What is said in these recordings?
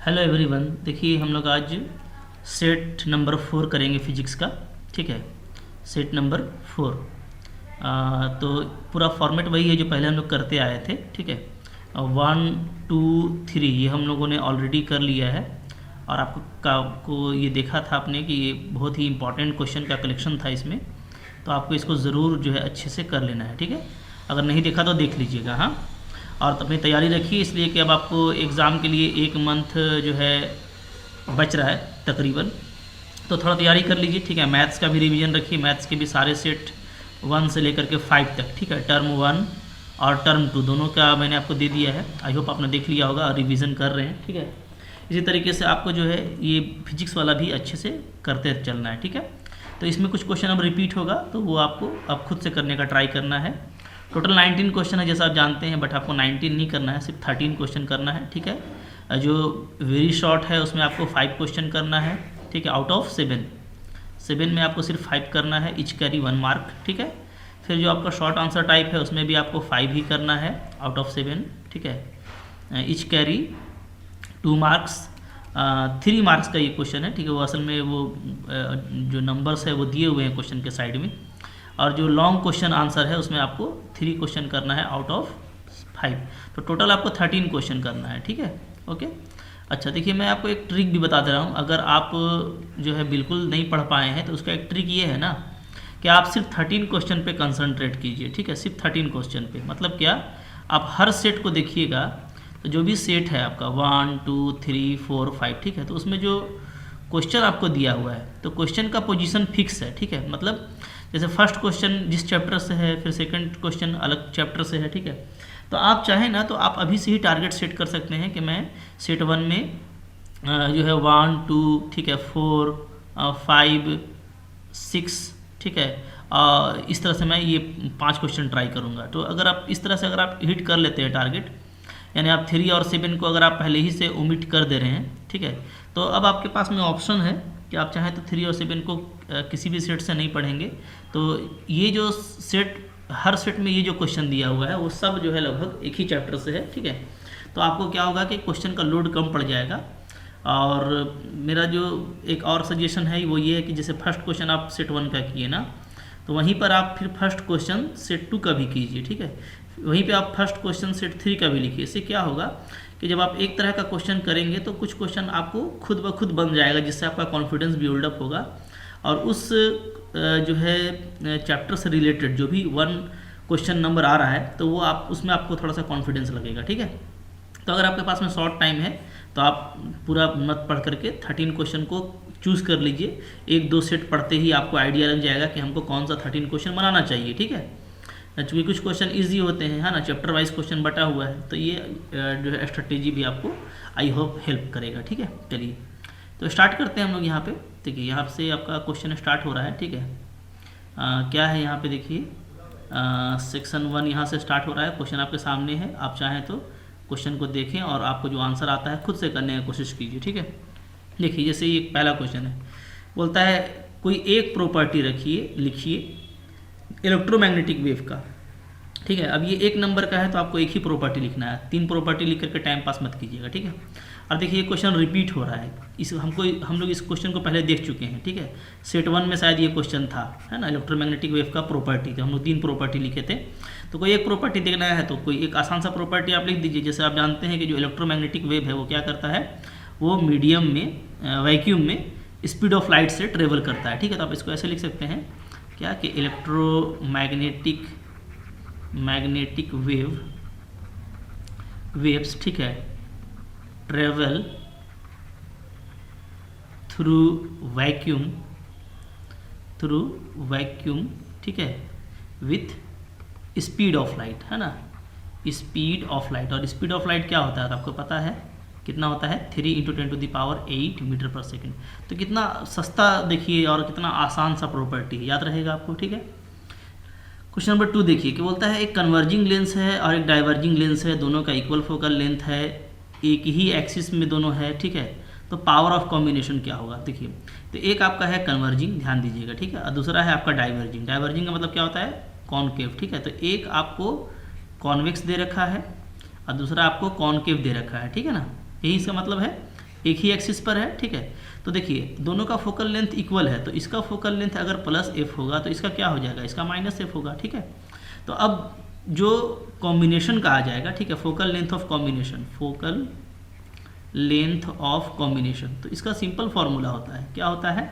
Hello everyone. देखिए हम लोग आज सेट नंबर 4 करेंगे फिजिक्स का। ठीक है, सेट नंबर 4। तो पूरा फॉर्मेट वही है जो पहले हम लोग करते आए थे। ठीक है, 1 2 3 ये हम लोगों ने ऑलरेडी कर लिया है। और आपको ये देखा था आपने कि ये बहुत ही इंपॉर्टेंट क्वेश्चन का कलेक्शन था इसमें। तो आपको इसको ज़रूर जो है अच्छे से कर लेना है। ठीक है, अगर नहीं देखा तो देख लीजिएगा। हाँ, और अपनी तैयारी रखिए, इसलिए कि अब आपको एग्ज़ाम के लिए 1 मंथ जो है बच रहा है तकरीबन। तो थोड़ा तैयारी कर लीजिए। ठीक है, मैथ्स का भी रिवीजन रखिए। मैथ्स के भी सारे सेट 1 से लेकर के 5 तक। ठीक है, टर्म 1 और टर्म 2 दोनों का मैंने आपको दे दिया है। आई होप आपने देख लिया होगा और रिवीजन कर रहे हैं। ठीक है, इसी तरीके से आपको जो है ये फिजिक्स वाला भी अच्छे से करते चलना है। ठीक है, तो इसमें कुछ क्वेश्चन अब रिपीट होगा, तो वो आपको अब खुद से करने का ट्राई करना है। टोटल 19 क्वेश्चन है जैसा आप जानते हैं, बट आपको 19 नहीं करना है, सिर्फ 13 क्वेश्चन करना है। ठीक है, जो वेरी शॉर्ट है उसमें आपको 5 क्वेश्चन करना है। ठीक है, आउट ऑफ 7 में आपको सिर्फ 5 करना है, इच कैरी 1 मार्क। ठीक है, फिर जो आपका शॉर्ट आंसर टाइप है उसमें भी आपको 5 ही करना है आउट ऑफ 7। ठीक है, इच कैरी 2 मार्क्स। 3 मार्क्स का ये क्वेश्चन है। ठीक है, वो असल में वो जो नंबर्स है वो दिए हुए हैं क्वेश्चन के साइड में। और जो लॉन्ग क्वेश्चन आंसर है उसमें आपको 3 क्वेश्चन करना है आउट ऑफ 5। तो टोटल आपको 13 क्वेश्चन करना है। ठीक है, ओके। अच्छा, देखिए मैं आपको एक ट्रिक भी बता दे रहा हूँ। अगर आप जो है बिल्कुल नहीं पढ़ पाए हैं तो उसका एक ट्रिक ये है ना कि आप सिर्फ 13 क्वेश्चन पे कंसंट्रेट कीजिए। ठीक है, सिर्फ 13 क्वेश्चन पे। मतलब क्या, आप हर सेट को देखिएगा, तो जो भी सेट है आपका 1 2 3 4 5, ठीक है, तो उसमें जो क्वेश्चन आपको दिया हुआ है तो क्वेश्चन का पोजीशन फिक्स है। ठीक है, मतलब जैसे फर्स्ट क्वेश्चन जिस चैप्टर से है, फिर सेकंड क्वेश्चन अलग चैप्टर से है। ठीक है, तो आप चाहें ना तो आप अभी से ही टारगेट सेट कर सकते हैं कि मैं सेट 1 में जो है 1 2 ठीक है 4 5 6, ठीक है, इस तरह से मैं ये 5 क्वेश्चन ट्राई करूँगा। तो अगर आप इस तरह से अगर आप हिट कर लेते हैं टारगेट, यानी आप 3 और 7 को अगर आप पहले ही से ओमिट कर दे रहे हैं, ठीक है, तो अब आपके पास में ऑप्शन है कि आप चाहें तो 3 और 7 को किसी भी सेट से नहीं पढ़ेंगे। तो ये जो सेट, हर सेट में ये जो क्वेश्चन दिया हुआ है वो सब जो है लगभग एक ही चैप्टर से है। ठीक है, तो आपको क्या होगा कि क्वेश्चन का लोड कम पड़ जाएगा। और मेरा जो एक और सजेशन है वो ये है कि जैसे फर्स्ट क्वेश्चन आप सेट 1 का किए ना, तो वहीं पर आप फिर फर्स्ट क्वेश्चन सेट 2 का भी कीजिए। ठीक है, वहीं पे आप फर्स्ट क्वेश्चन सेट 3 का भी लिखिए। इससे क्या होगा कि जब आप एक तरह का क्वेश्चन करेंगे तो कुछ क्वेश्चन आपको खुद ब खुद बन जाएगा, जिससे आपका कॉन्फिडेंस बिल्डअप होगा। और उस जो है चैप्टर से रिलेटेड जो भी 1 क्वेश्चन नंबर आ रहा है तो वो आप उसमें आपको थोड़ा सा कॉन्फिडेंस लगेगा। ठीक है, तो अगर आपके पास में शॉर्ट टाइम है तो आप पूरा मत पढ़ करके 13 क्वेश्चन को चूज़ कर लीजिए। 1-2 सेट पढ़ते ही आपको आइडिया लग जाएगा कि हमको कौन सा 13 क्वेश्चन बनाना चाहिए। ठीक है, चूँकि कुछ क्वेश्चन इजी होते हैं, है ना, चैप्टर वाइज क्वेश्चन बटा हुआ है, तो ये जो है स्ट्रेटेजी भी आपको आई होप हेल्प करेगा। ठीक है, चलिए तो स्टार्ट करते हैं हम लोग यहाँ पे। देखिए यहाँ से आपका क्वेश्चन स्टार्ट हो रहा है। ठीक है, क्या है यहाँ पे देखिए, सेक्शन 1 यहाँ से स्टार्ट हो रहा है। क्वेश्चन आपके सामने है, आप चाहें तो क्वेश्चन को देखें और आपको जो आंसर आता है खुद से करने की कोशिश कीजिए। ठीक है, देखिए जैसे ये पहला क्वेश्चन है, बोलता है कोई एक प्रॉपर्टी लिखिए इलेक्ट्रोमैग्नेटिक वेव का। ठीक है, अब ये 1 नंबर का है तो आपको एक ही प्रॉपर्टी लिखना है, 3 प्रॉपर्टी लिख करके टाइम पास मत कीजिएगा। ठीक है, और देखिए ये क्वेश्चन रिपीट हो रहा है। हम लोग इस क्वेश्चन को पहले देख चुके हैं। ठीक है, सेट 1 में शायद ये क्वेश्चन था, है ना, इलेक्ट्रोमैग्नेटिक वेव का प्रॉपर्टी। तो हम लोग 3 प्रॉपर्टी लिखे थे, तो कोई एक प्रॉपर्टी देखना है तो कोई एक आसान सा प्रॉपर्टी आप लिख दीजिए। जैसे आप जानते हैं कि जो इलेक्ट्रोमैग्नेटिक वेव है वो क्या करता है, वो मीडियम में वैक्यूम में स्पीड ऑफ लाइट से ट्रेवल करता है। ठीक है, तो आप इसको ऐसे लिख सकते हैं क्या कि मैग्नेटिक वेव्स, ठीक है, ट्रेवल थ्रू वैक्यूम, ठीक है, विथ स्पीड ऑफ लाइट, है ना, स्पीड ऑफ लाइट। और स्पीड ऑफ लाइट क्या होता है तो आपको पता है कितना होता है, 3 × 10⁸ मीटर पर सेकेंड। तो कितना सस्ता देखिए और कितना आसान सा प्रॉपर्टी है, याद रहेगा आपको। ठीक है, क्वेश्चन नंबर 2 देखिए कि बोलता है एक कन्वर्जिंग लेंस है और एक डाइवर्जिंग लेंस है, दोनों का इक्वल फोकल लेंथ है, एक ही एक्सिस में दोनों है। ठीक है, तो पावर ऑफ कॉम्बिनेशन क्या होगा। देखिए तो एक आपका है कन्वर्जिंग, ध्यान दीजिएगा। ठीक है, और दूसरा है आपका डाइवर्जिंग। डाइवर्जिंग का मतलब क्या होता है, कॉनकेव। ठीक है, तो एक आपको कॉन्वेक्स दे रखा है और दूसरा आपको कॉनकेव दे रखा है। ठीक है ना, यही इसका मतलब है। एक ही एक्सिस पर है, ठीक है। तो देखिए दोनों का फोकल लेंथ इक्वल है, तो इसका फोकल लेंथ अगर प्लस एफ होगा तो इसका क्या हो जाएगा, इसका माइनस एफ होगा, ठीक है। तो अब जो कॉम्बिनेशन का आ जाएगा, ठीक है, focal length of combination, focal length of combination, तो इसका सिंपल फॉर्मूला होता है, क्या होता है,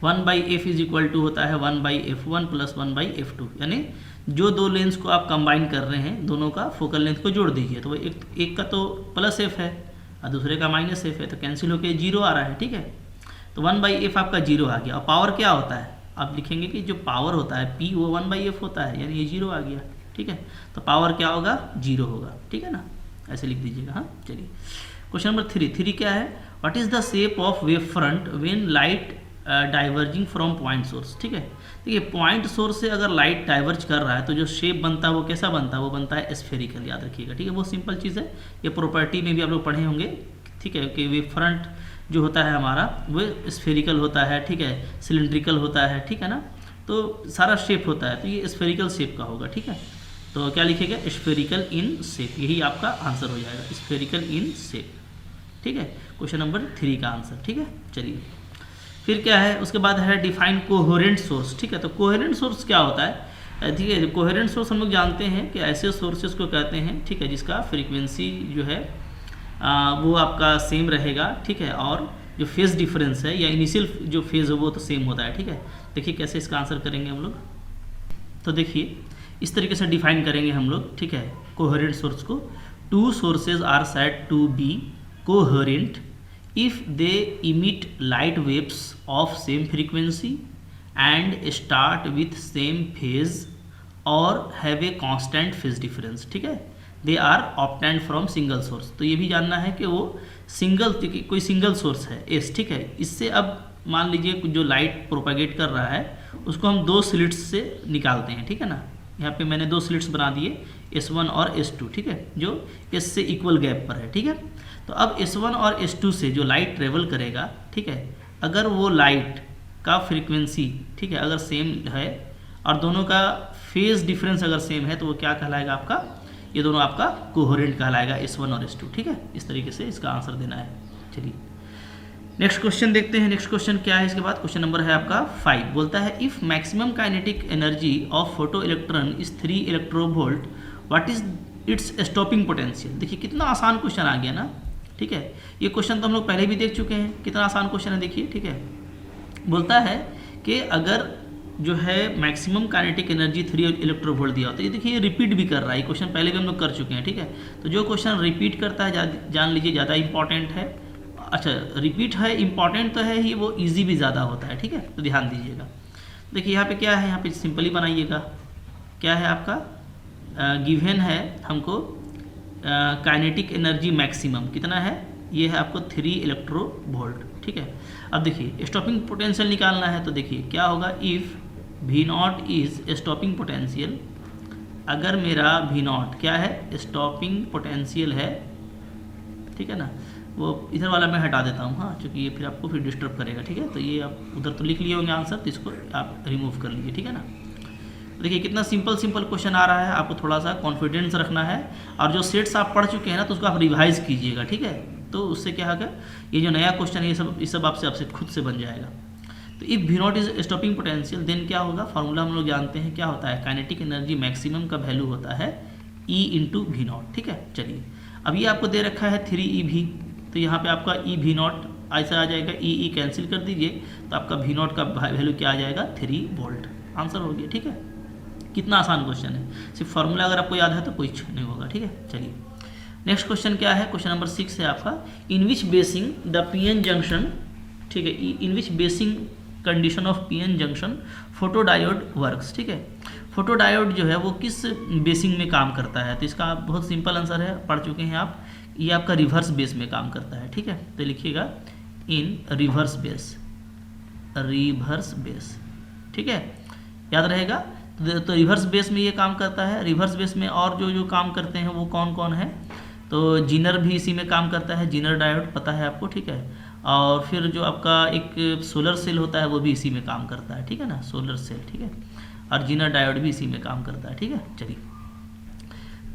1/f इज इक्वल टू होता है 1/f1 प्लस 1/f2, यानी जो दो लेंस को आप कंबाइन कर रहे हैं दोनों का फोकल लेंथ को जोड़ दीजिए, तो वो एक का तो प्लस एफ है और दूसरे का माइनस एफ है, तो कैंसिल होकर 0 आ रहा है, ठीक है। तो 1/f आपका 0 आ गया। और पावर क्या होता है, आप लिखेंगे कि जो पावर होता है P वो 1/f होता है, यानी ये 0 आ गया, ठीक है। तो पावर क्या होगा, 0 होगा, ठीक है ना, ऐसे लिख दीजिएगा। हाँ चलिए क्वेश्चन नंबर 3 क्या है, what is the shape of wave front when light diverging from point source, ठीक है। देखिए पॉइंट सोर्स से अगर लाइट डाइवर्ज कर रहा है तो जो शेप बनता है वो कैसा बनता है, वो बनता है स्फेरिकल, याद रखिएगा, ठीक है। वो सिंपल चीज़ है, ये प्रॉपर्टी में भी आप लोग पढ़े होंगे, ठीक है, कि वेव फ्रंट जो होता है हमारा वो स्फेरिकल होता है, ठीक है, सिलेंड्रिकल होता है, ठीक है ना, तो सारा शेप होता है, तो ये स्फेरिकल शेप का होगा, ठीक है। तो क्या लिखेगा, स्फेरिकल इन शेप, यही आपका आंसर हो जाएगा, स्फेरिकल इन शेप, ठीक है, क्वेश्चन नंबर 3 का आंसर, ठीक है। चलिए फिर क्या है, उसके बाद है डिफाइन कोहेरेंट सोर्स, ठीक है। तो कोहेरेंट सोर्स क्या होता है, ठीक है, कोहेरेंट सोर्स हम लोग जानते हैं कि ऐसे सोर्सेस को कहते हैं, ठीक है, जिसका फ्रीक्वेंसी जो है वो आपका सेम रहेगा, ठीक है, और जो फेज डिफरेंस है या इनिशियल जो फेज है वो तो सेम होता है, ठीक है। देखिए कैसे इसका आंसर करेंगे हम लोग, तो देखिए इस तरीके से डिफाइन करेंगे हम लोग, ठीक है, कोहेरेंट सोर्स को, 2 sources are said to be coherent if they emit light waves of same frequency and start with same phase or have a constant phase difference, ठीक है, they are obtained from single source। तो ये भी जानना है कि वो single, कोई सिंगल सोर्स है एस, ठीक है, इससे अब मान लीजिए जो लाइट प्रोपागेट कर रहा है उसको हम 2 स्लिट्स से निकालते हैं, ठीक है ना। यहाँ पे मैंने 2 स्लिट्स बना दिए, S1 और S2, ठीक है, जो S से इक्वल गैप पर है, ठीक है। तो अब S1 और S2 से जो लाइट ट्रेवल करेगा, ठीक है, अगर वो लाइट का फ्रीक्वेंसी, ठीक है, अगर सेम है और दोनों का फेज डिफरेंस अगर सेम है तो वो क्या कहलाएगा आपका, ये दोनों आपका कोहेरेंट कहलाएगा, S1 और S2, ठीक है। इस तरीके से इसका आंसर देना है। चलिए नेक्स्ट क्वेश्चन देखते हैं, नेक्स्ट क्वेश्चन क्या है इसके बाद, क्वेश्चन नंबर है आपका 5, बोलता है if maximum kinetic energy of photo electron is 3 electronvolt what is its stopping potential. देखिए कितना आसान क्वेश्चन आ गया ना, ठीक है। ये क्वेश्चन तो हम लोग पहले भी देख चुके हैं, कितना आसान क्वेश्चन है देखिए, ठीक है। बोलता है कि अगर जो है मैक्सिमम काइनेटिक एनर्जी 3 इलेक्ट्रोवोल्ट दिया हो, तो ये देखिए रिपीट भी कर रहा है, ये क्वेश्चन पहले भी हम लोग कर चुके हैं, ठीक है। तो जो क्वेश्चन रिपीट करता है जान लीजिए ज़्यादा इंपॉर्टेंट है, अच्छा रिपीट है इंपॉर्टेंट तो है ही, वो ईजी भी ज़्यादा होता है, ठीक है, तो ध्यान दीजिएगा। देखिए यहाँ पे क्या है, यहाँ पे सिंपली बनाइएगा, क्या है आपका गिवन है हमको काइनेटिक एनर्जी मैक्सिमम कितना है, ये है आपको 3 इलेक्ट्रोवोल्ट, ठीक है। अब देखिए स्टॉपिंग पोटेंशियल निकालना है, तो देखिए क्या होगा, if V0 is stopping potential, अगर मेरा V0 क्या है, स्टॉपिंग पोटेंशियल है, ठीक है ना, वो इधर वाला मैं हटा देता हूँ, हाँ, क्योंकि ये फिर आपको फिर डिस्टर्ब करेगा, ठीक है। तो ये आप उधर तो लिख लिए होंगे आंसर, तो इसको आप रिमूव कर लीजिए, ठीक है ना। देखिए कितना सिंपल क्वेश्चन आ रहा है, आपको थोड़ा सा कॉन्फिडेंस रखना है, और जो सेट्स आप पढ़ चुके हैं ना तो उसको आप रिवाइज कीजिएगा, ठीक है। तो उससे क्या होगा, ये जो नया क्वेश्चन है ये सब आपसे खुद से बन जाएगा। तो if V0 is stopping potential then क्या होगा, फार्मूला हम लोग जानते हैं क्या होता है, काइनेटिक एनर्जी मैक्सिमम का वैल्यू होता है E × V0, ठीक है। चलिए अब ये आपको दे रखा है 3eV, तो यहाँ पे आपका V0 ऐसा आ जाएगा, E कैंसिल कर दीजिए, तो आपका V0 का वैल्यू क्या आ जाएगा, 3 वोल्ट, आंसर हो गया, ठीक है। कितना आसान क्वेश्चन है, सिर्फ फार्मूला अगर आपको याद है तो कुछ नहीं होगा, ठीक है। चलिए नेक्स्ट क्वेश्चन क्या है, क्वेश्चन नंबर 6 है आपका, in which biasing the PN junction, ठीक है, in which biasing condition of PN junction photodiode works, ठीक है। फोटोडायोड जो है वो किस बेसिंग में काम करता है, तो इसका बहुत सिंपल आंसर है, पढ़ चुके हैं आप, ये आपका रिवर्स बेस में काम करता है, ठीक है। तो लिखिएगा इन रिवर्स बेस, ठीक है, याद रहेगा। तो रिवर्स बेस में ये काम करता है, रिवर्स बेस में और जो काम करते हैं वो कौन कौन है, तो जीनर भी इसी में काम करता है, जीनर डायोड पता है आपको, ठीक है। और फिर जो आपका एक सोलर सेल होता है वो भी इसी में काम करता है, ठीक है ना, सोलर सेल, ठीक है, और जीनर डायोड भी इसी में काम करता है, ठीक है। चलिए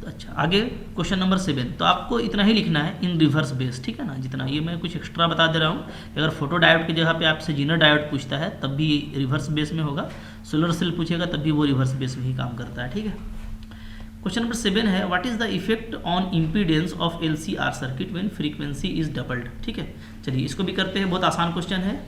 अच्छा आगे क्वेश्चन नंबर 7। तो आपको इतना ही लिखना है इन रिवर्स बेस, ठीक है ना, जितना ये मैं कुछ एक्स्ट्रा बता दे रहा हूँ। अगर फोटो डायोड की जगह पे आपसे जीनर डायोड पूछता है तब भी रिवर्स बेस में होगा, सोलर सेल पूछेगा तब भी वो रिवर्स बेस में ही काम करता है, ठीक है। क्वेश्चन नंबर 7 है what is the effect on impedance of LCR circuit when frequency is doubled, ठीक है। चलिए इसको भी करते हैं, बहुत आसान क्वेश्चन है।